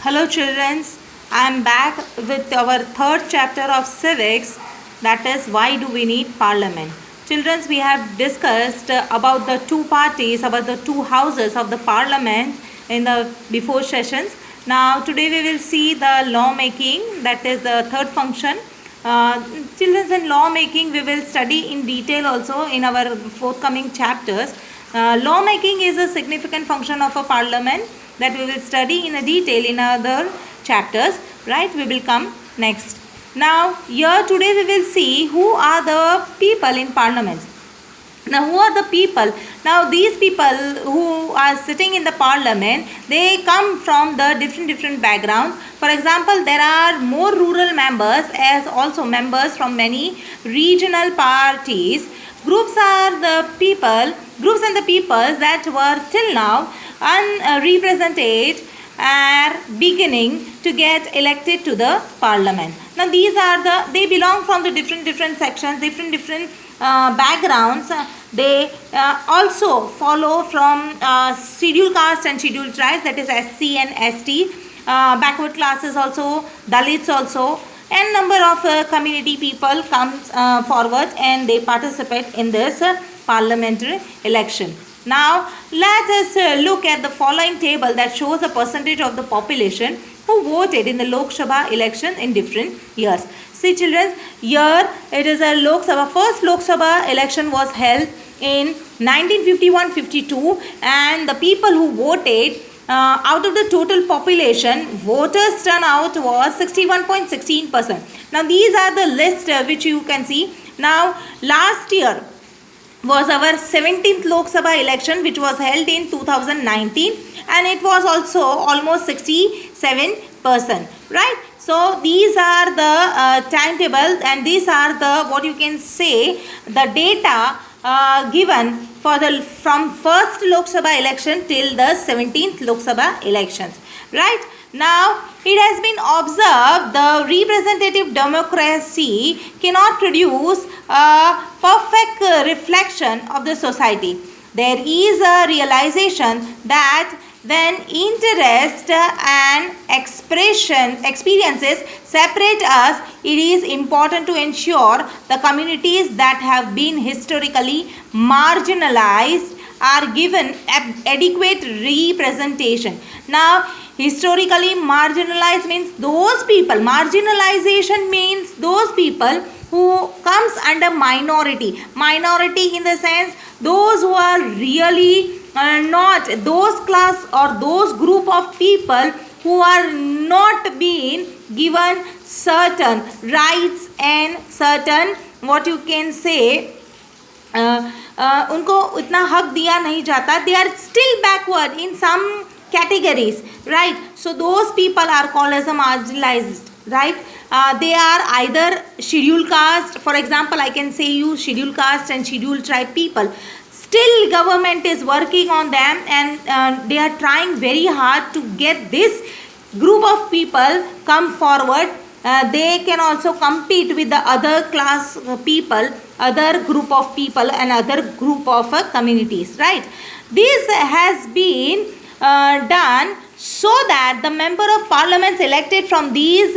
Hello, children. I am back with our third chapter of civics, that is, why do we need parliament? Children, we have discussed about the two parties, about the two houses of the parliament in the before sessions. Now, today we will see the lawmaking, that is the third function. Children, in lawmaking, we will study in detail also in our forthcoming chapters. Lawmaking is a significant function of a parliament that we will study in a detail in other chapters, right? We will come next. Now, here today we will see who are the people in parliaments. Now, who are the people? Now, these people who are sitting in the parliament, they come from the different backgrounds. For example, there are more rural members as also members from many regional parties. Groups and the peoples that were till now unrepresented are beginning to get elected to the parliament. Now they belong from the different sections, different backgrounds. They also follow from scheduled caste and scheduled tribes, that is SC and ST, backward classes also, Dalits also, and number of community people comes forward and they participate in this parliamentary election. Now let us look at the following table that shows a percentage of the population who voted in the Lok Sabha election in different years. See children, here it is a Lok Sabha. First Lok Sabha election was held in 1951-52 and the people who voted out of the total population, voters turnout was 61.16%. Now these are the list which you can see. Now last year was our 17th Lok Sabha election which was held in 2019 and it was also almost 67%, right? So these are the timetables and these are the what you can say the data given for the from first Lok Sabha election till the 17th Lok Sabha elections, right? Now it has been observed the representative democracy cannot produce a perfect reflection of the society. There is a realization that when interest and experiences separate us, it is important to ensure the communities that have been historically marginalized are given adequate representation. Now, historically marginalized means those people, marginalization means those people who comes under minority in the sense those who are really not those class or those group of people who are not being given certain rights and certain what you can say उनको इतना हक दिया नहीं जाता. They are still backward in some categories, right? So those people are called as a marginalized, right? They are either scheduled caste. For example, I can say you scheduled caste and scheduled tribe people. Still government is working on them and they are trying very hard to get this group of people come forward. They can also compete with the other class people, other group of people and other group of communities, right? This has been done so that the member of parliaments elected from these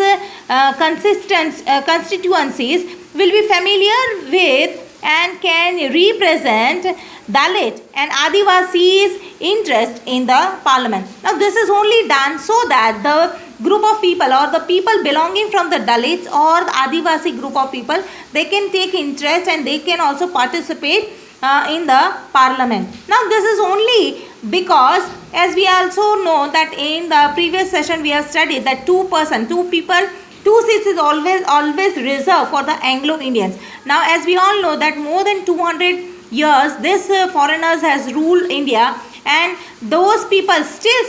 constituencies will be familiar with and can represent Dalit and Adivasis' interest in the parliament. Now this is only done so that the group of people or the people belonging from the Dalits or the Adivasi group of people, they can take interest and they can also participate in the parliament. Now this is only because as we also know that in the previous session we have studied that two seats is always reserved for the Anglo-Indians. Now as we all know that more than 200 years this foreigners has ruled India and those people still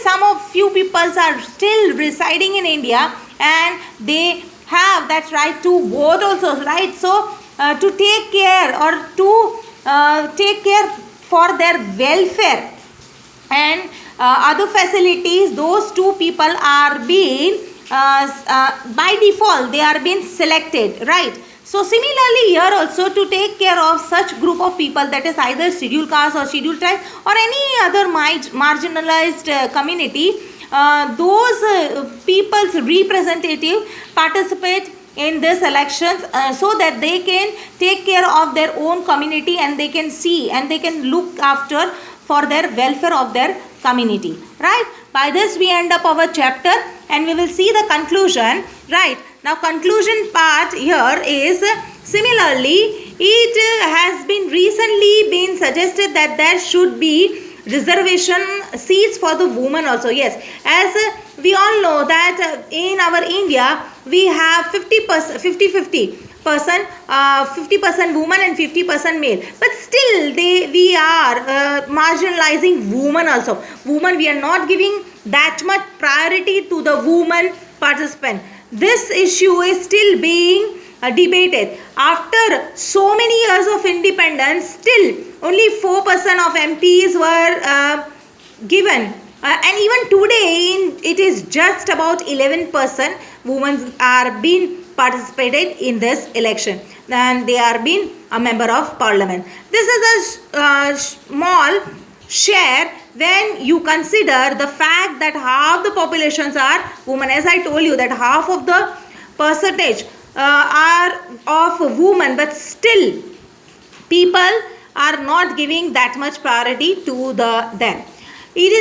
few people are still residing in India and they have that right to vote also, right? So to take care or to take care for their welfare and other facilities, those two people are being by default they are being selected, right? So similarly here also to take care of such group of people, that is either scheduled caste or scheduled tribe or any other marginalized community, those people's representative participate in this elections so that they can take care of their own community, and they can see and they can look after for their welfare of their community, right? By this we end up our chapter, and we will see the conclusion, right? Now conclusion part here is, similarly it has been recently been suggested that there should be reservation seats for the women also. Yes, as we all know that in our India we have 50%, 50% women and 50% male, but still we are marginalizing women also. Women, we are not giving that much priority to the woman participant. This issue is still being debated. After so many years of independence, still only 4% of MPs were given. And even today, it is just about 11% women are being participated in this election, and they are being a member of parliament. This is a small share when you consider the fact that half the populations are women. As I told you that half of the percentage are of women, but still people are not giving that much priority to them. It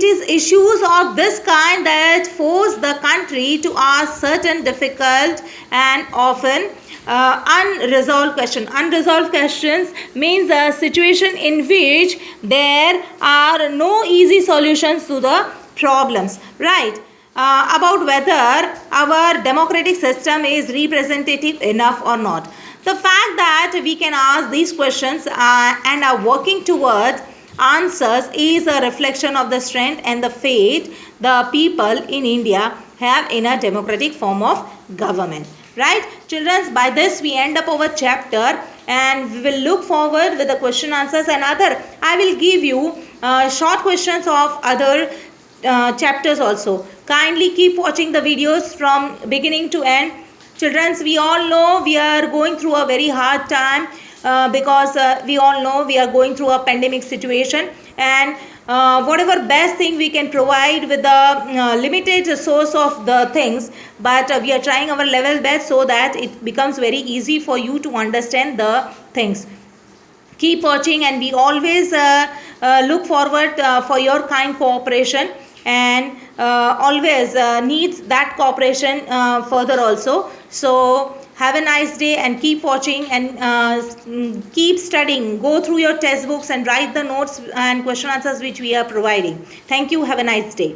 is issues of this kind that force the country to ask certain difficult and often unresolved questions. Unresolved questions means a situation in which there are no easy solutions to the problems, right? About whether our democratic system is representative enough or not. The fact that we can ask these questions and are working towards answers is a reflection of the strength and the faith the people in India have in a democratic form of government. Right? Children, by this we end up our chapter, and we will look forward with the question answers and other. I will give you short questions of other chapters also. Kindly keep watching the videos from beginning to end. Children, we all know we are going through a very hard time because we all know we are going through a pandemic situation, and whatever best thing we can provide with the limited source of the things, but we are trying our level best so that it becomes very easy for you to understand the things. Keep watching, and we always look forward for your kind cooperation, and always needs that cooperation further also. So have a nice day, and keep watching, and keep studying. Go through your test books and write the notes and question answers which we are providing. Thank you. Have a nice day.